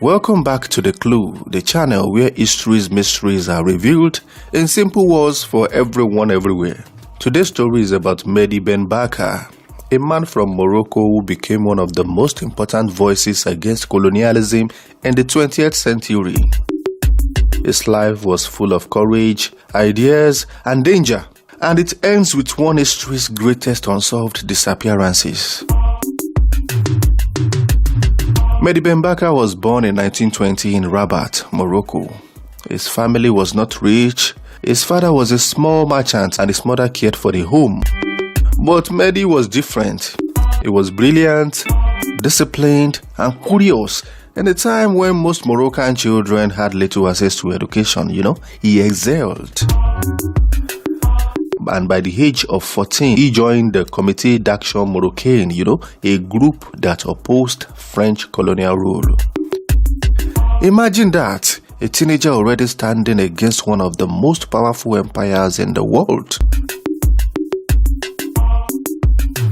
Welcome back to The Clue, the channel where history's mysteries are revealed in simple words for everyone everywhere. Today's story is about Mehdi Ben Barka, a man from Morocco who became one of the most important voices against colonialism in the 20th century. His life was full of courage, ideas, and danger, and it ends with one of history's greatest unsolved disappearances. Mehdi Ben Barka was born in 1920 in Rabat, Morocco. His family was not rich. His father was a small merchant and his mother cared for the home. But Mehdi was different. He was brilliant, disciplined, and curious. In a time when most Moroccan children had little access to education, he excelled. And by the age of 14, he joined the Comité d'Action Marocain, a group that opposed French colonial rule. Imagine that, a teenager already standing against one of the most powerful empires in the world.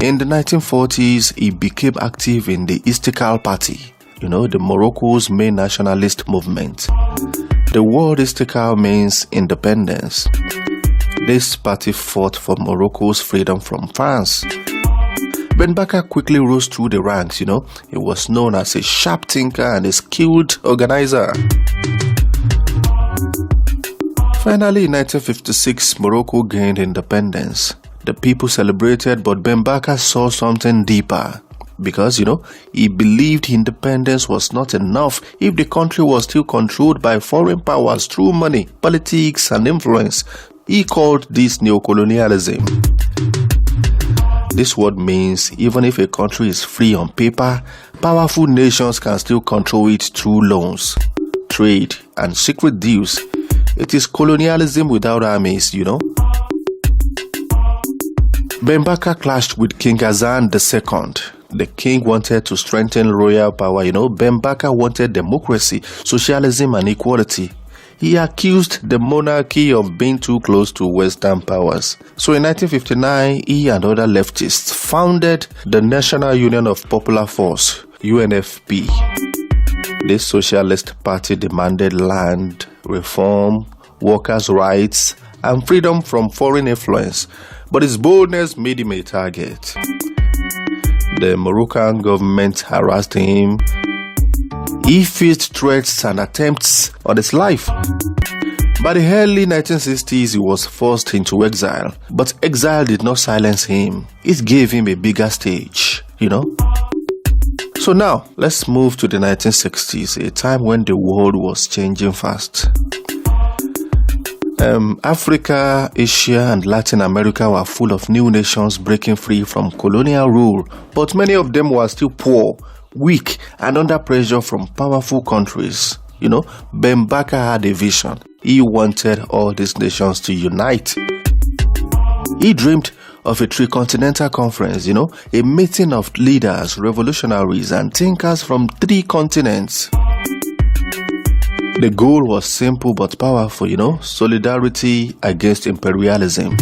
In the 1940s, he became active in the Istiqlal Party, the Morocco's main nationalist movement. The word Istiqlal means independence. This party fought for Morocco's freedom from France. Ben Barka quickly rose through the ranks, He was known as a sharp thinker and a skilled organizer. Finally, in 1956, Morocco gained independence. The people celebrated, but Ben Barka saw something deeper. Because, he believed independence was not enough if the country was still controlled by foreign powers through money, politics, and influence. He called this neocolonialism. This word means even if a country is free on paper, powerful nations can still control it through loans, trade, and secret deals. It is colonialism without armies, Ben Barka clashed with King Hassan II. The king wanted to strengthen royal power, Ben Barka wanted democracy, socialism, and equality. He accused the monarchy of being too close to Western powers. So in 1959, he and other leftists founded the National Union of Popular Force, UNFP. This socialist party demanded land, reform, workers' rights, and freedom from foreign influence. But his boldness made him a target. The Moroccan government harassed him. He faced threats and attempts on his life. By the early 1960s, he was forced into exile. But exile did not silence him. It gave him a bigger stage, So now, let's move to the 1960s, a time when the world was changing fast. Africa, Asia, and Latin America were full of new nations breaking free from colonial rule. But many of them were still poor, weak, and under pressure from powerful countries. Ben Barka had a vision. He wanted all these nations to unite. He dreamed of a Tricontinental Conference, a meeting of leaders, revolutionaries, and thinkers from 3 continents. The goal was simple but powerful, solidarity against imperialism.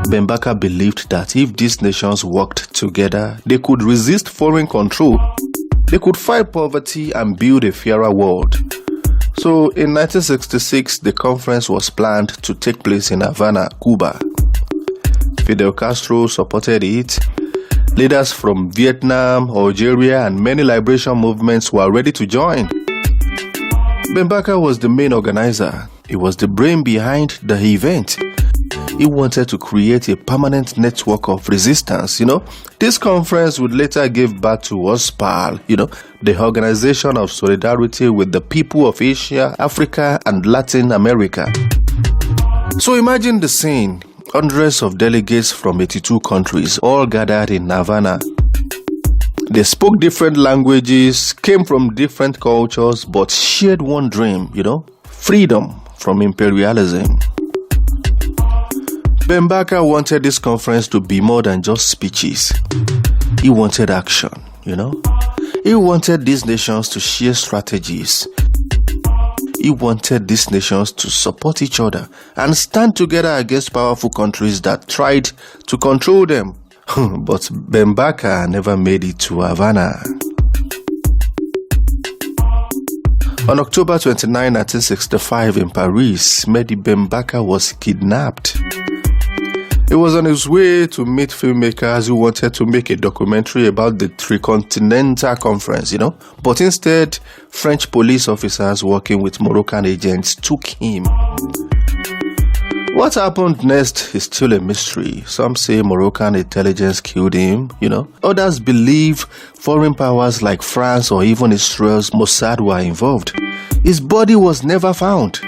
Ben Barka believed that if these nations worked together, they could resist foreign control. They could fight poverty and build a fairer world. So in 1966, the conference was planned to take place in Havana, Cuba. Fidel Castro supported it. Leaders from Vietnam, Algeria, and many liberation movements were ready to join. Ben Barka was the main organizer. He was the brain behind the event. He wanted to create a permanent network of resistance, This conference would later give birth to OSPAL, the Organization of Solidarity with the People of Asia, Africa, and Latin America. So imagine the scene. Hundreds of delegates from 82 countries all gathered in Havana. They spoke different languages, came from different cultures, but shared one dream, freedom from imperialism. Ben Barka wanted this conference to be more than just speeches. He wanted action, He wanted these nations to share strategies. He wanted these nations to support each other and stand together against powerful countries that tried to control them. But Ben Barka never made it to Havana. On October 29, 1965 in Paris, Mehdi Ben Barka was kidnapped. He was on his way to meet filmmakers who wanted to make a documentary about the Tricontinental Conference, But instead, French police officers working with Moroccan agents took him. What happened next is still a mystery. Some say Moroccan intelligence killed him, Others believe foreign powers like France or even Israel's Mossad were involved. His body was never found.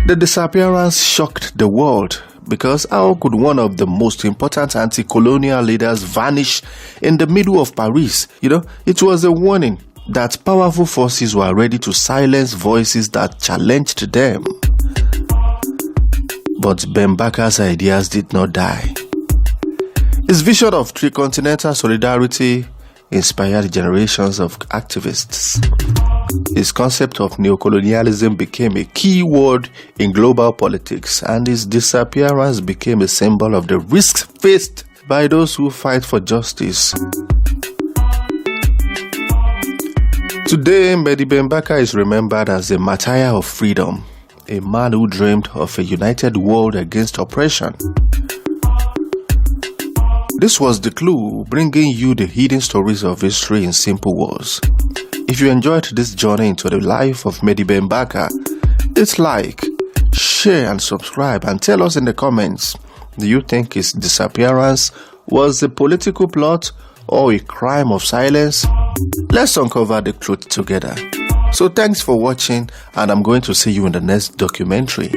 The disappearance shocked the world. Because how could one of the most important anti-colonial leaders vanish in the middle of Paris? It was a warning that powerful forces were ready to silence voices that challenged them. But Ben Barka's ideas did not die. His vision of tricontinental solidarity inspired generations of activists. His concept of neocolonialism became a key word in global politics, and his disappearance became a symbol of the risks faced by those who fight for justice. Today, Mehdi Ben Barka is remembered as a martyr of freedom, a man who dreamed of a united world against oppression. This was The Clue, bringing you the hidden stories of history in simple words. If you enjoyed this journey into the life of Mehdi Ben Barka, please like, share and subscribe, and tell us in the comments, do you think his disappearance was a political plot or a crime of silence? Let's uncover the truth together. So thanks for watching, and I'm going to see you in the next documentary.